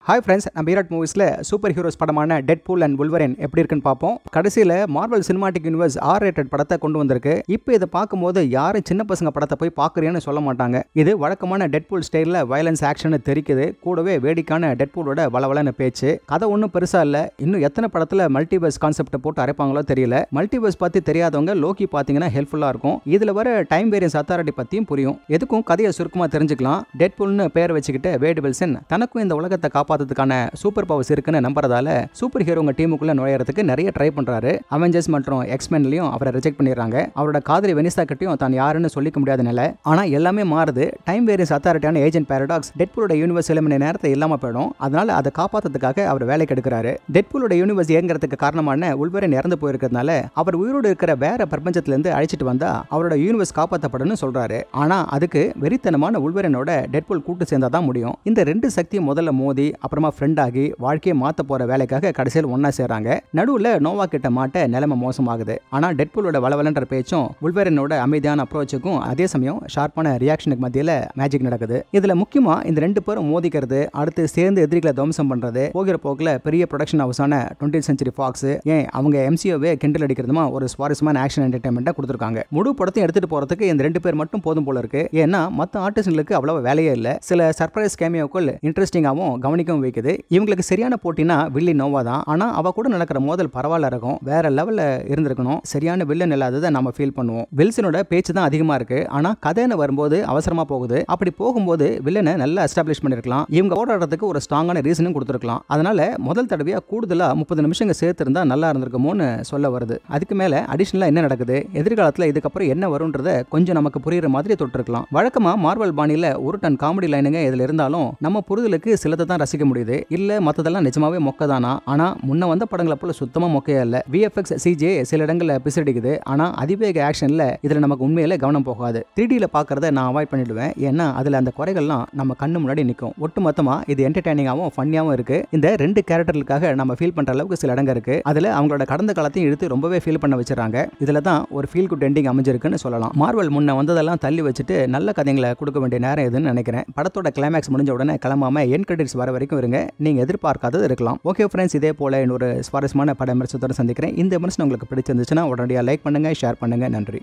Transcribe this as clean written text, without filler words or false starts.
Hi friends, நம்ம Erode மூவிஸில் super heroes படமான Deadpool and வுல்வரின் எப்படி இருக்குன்னு பார்ப்போம். கடைசியில் மார்வல் சினிமாட்டிக் யூனிவர்ஸ் R-rated படத்தை கொண்டு வந்திருக்கு. இப்போ இதை பார்க்கும்போது யாரும் சின்ன பசங்க படத்தை போய் பார்க்குறேன்னு சொல்ல மாட்டாங்க. இது வழக்கமான டெட்பூல் ஸ்டைலில் வயலன்ஸ் ஆக்ஷன் தெரிக்குது. கூடவே வேடிக்கான டெட்பூலோட வளவலன பேச்சு. கதை ஒன்றும் பெருசாக இல்லை. இன்னும் எத்தனை படத்தில் மல்டிவர்ஸ் கான்செப்டை போட்டு அரைப்பாங்களோ தெரியல. மல்டிவர்ஸ் பற்றி தெரியாதவங்க லோக்கி பார்த்தீங்கன்னா ஹெல்ப்ஃபுல்லாக இருக்கும். இதில் வர டைம் வேரியன்ஸ் அத்தாரிட்டி பற்றியும் புரியும். எதுக்கும் கதையை சுருக்கமாக தெரிஞ்சுக்கலாம். டெட்பூல்னு பேர் வச்சுக்கிட்டு வேட் வில்சன் தனக்கும் இந்த உலகத்தை காப்பாற்றுறதுக்கான சூப்பர் பவர்ஸ் இருக்குன்னு நம்புறதால சூப்பர் ஹீரோங்க டீமுக்குள்ள நுழையறதுக்கு நிறைய ட்ரை பண்றாரு. அவெஞ்சர்ஸ் மற்றும் எக்ஸ்மென்லயும் அவரை ரிஜெக்ட் பண்ணிடுறாங்க. அவரோட காதலி வெனிசா கிட்டயும் தான் யாருன்னு சொல்லிக்க முடியாத நிலை. ஆனா எல்லாமே மாறுது. டைம் வேரியன்ஸ் அத்தாரிட்டியான ஏஜென்ட் பாரடாக்ஸ் டெட்பூலோட யூனிவர்ஸ் சில மணி நேரத்தை இல்லாம போயிடும். அதனால அதை காப்பாத்துறதுக்காக அவர் வேலைக்கு எடுக்கிறாரு. டெட்பூலோட யூனிவர்ஸ் இயங்குறதுக்கு காரணமான வுல்வரின் இறந்து போயிருக்கிறதுனால அவர் உயிரோடு இருக்கிற வேற பிரபஞ்சத்துல இருந்து அழைச்சிட்டு வந்தா அவரோட யூனிவர்ஸ் காப்பாற்றப்படும் சொல்றாரு. ஆனா அதுக்கு வெறித்தனமான வுல்வரினோட டெட்பூல் கூட்டு சேர்ந்தாதான் முடியும். இந்த ரெண்டு சக்தியும் முதல்ல மோதி அப்புறமா ஃப்ரெண்ட் ஆகி வாழ்க்கையை மாத்த போற வேலைக்காக கடைசியில் ஒன்னா சேர்றாங்க. நடுவுல நோவா கிட்ட மாட்ட நிலைமை மோசமாகுது. ஆனா டெட்பூலோட வளவலன்ற பேச்சும் வுல்வரினோட அமைதியான அப்ரோச்சுக்கும் அதே சமயம் ஷார்ப்பான ரியாக்ஷனுக்கு மத்தியில மேஜிக் நடக்குது. இதுல முக்கியமா இந்த ரெண்டு பேரும் மோதிக்கிறது, அடுத்து சேர்ந்து எதிரிகளை துவம்சம் பண்றது, போகிற போக்குல பெரிய ப்ரொடக்ஷன் ஹவுஸான 20th Century Fox ஏன் அவங்க MCU-வே கிண்டல் அடிக்கிறதுமா ஒரு சுவாரஸ்யமான ஆக்ஷன் என்டர்டைன்மெண்ட்டை கொடுத்துருக்காங்க. முழு படத்தையும் எடுத்துட்டு போறதுக்கு இந்த ரெண்டு பேர் மட்டும் போதும் போல இருக்கு. ஏன்னா மற்ற ஆர்டிஸ்டுகளுக்கு அவ்வளவு வேலையே இல்ல. சில சர்ப்ரைஸ் கேமியோக்கள் இன்ட்ரெஸ்டிங்காகவும் கவனிக்கவும் வைக்குது. இவங்களுக்கு சரியான போட்டினா வில்லி நோவா தான். ஆனா அவ கூட நடக்கிற மோதல் பரவாயில்ல இருக்கும். வேற லெவல்ல இருந்திருக்கணும். சரியான வில்லன் இல்லாததை நம்ம ஃபீல் பண்ணுவோம். வில்சனோட பேச்சு தான் அதிகமா இருக்கு. ஆனா கதைன்னு வரும்போது அவசரமா போகுது. அப்படி போகும்போது வில்லனை நல்லா எஸ்டாப்ளிஷ் பண்ணிருக்கலாம். இவங்க போராடுறதுக்கு ஒரு ஸ்ட்ராங்கான ரீசனும் கொடுத்துருக்கலாம். அதனால முதல் தடவையா கூடுதலா 30 நிமிஷங்கள் சேர்த்து இருந்தா நல்லா இருந்திருக்குமோன்னு சொல்ல வருது. அதுக்கு மேல அடிஷனலா என்ன நடக்குது, எதிர்காலத்துல இதுக்கப்புறம் என்ன வரும்ன்றத கொஞ்சம் நமக்கு புரியுற மாதிரி தொட்டிருக்கலாம். வழக்கமா மார்வல் பாணியில ஒரு டன் காமெடி லைனுங்க இதுல இருந்தாலும் நம்ம புரிதலுக்கு சிலதை தான் ரசிக்க முடியுது. இல்ல மத்ததெல்லாம் நிஜமாவே மொக்கதானா? ஆனா முன்ன வந்த படங்களை போல சுத்தமா மொக்கையா இல்ல. VFX CGI சில இடங்கள்ல பிசடிக்குது. ஆனா அதிவேக ஆக்ஷன்ல இதுல நமக்கு உண்மையில கவனம் போகாது. 3Dல பாக்குறத நான் அவாய்ட் பண்ணிடுவேன். ஏன்னா அதுல அந்த குறைகள்லாம் நம்ம கண்ணு முன்னாடி நிற்கும். ஒட்டுமொத்தமா இது என்டர்டைனிங்காவும் ஃபன்னியாவும் இருக்கு. இந்த ரெண்டு கேரக்டர்களுக்காக நம்ம ஃபீல் பண்ற அளவுக்கு சில இடங்க இருக்கு. அதுல அவங்களோட கடந்த காலத்தையும் எடுத்து ரொம்பவே ஃபீல் பண்ண வச்சிருக்காங்க. இதுல தான் ஒரு ஃபீல் குட் எண்டிங் அமைஞ்சிருக்குன்னு சொல்லலாம். மார்வல் முன்ன வந்ததெல்லாம் தள்ளி வச்சுட்டு நல்ல கதைகளை கொடுக்க வேண்டிய நேரம் எதுன்னு நினைக்கிறேன். படத்தோட கிளைமேக்ஸ் முடிஞ்ச உடனே கிளம்பாம என் கிரெடிட்ஸ் வர வரைக்கும் இருங்க. நீங்க எதிர்பார்க்காதது இருக்கலாம். ஓகே ஃப்ரெண்ட்ஸ், இதே போல இன்னொரு சுவாரஸ்யமான பட விமர்சனத்தோட சந்திக்கிறேன். இந்த விமர்சனம் உங்களுக்கு பிடிச்சிருந்துச்சுன்னா உடனடியாக லைக் பண்ணுங்க, ஷேர் பண்ணுங்க. நன்றி.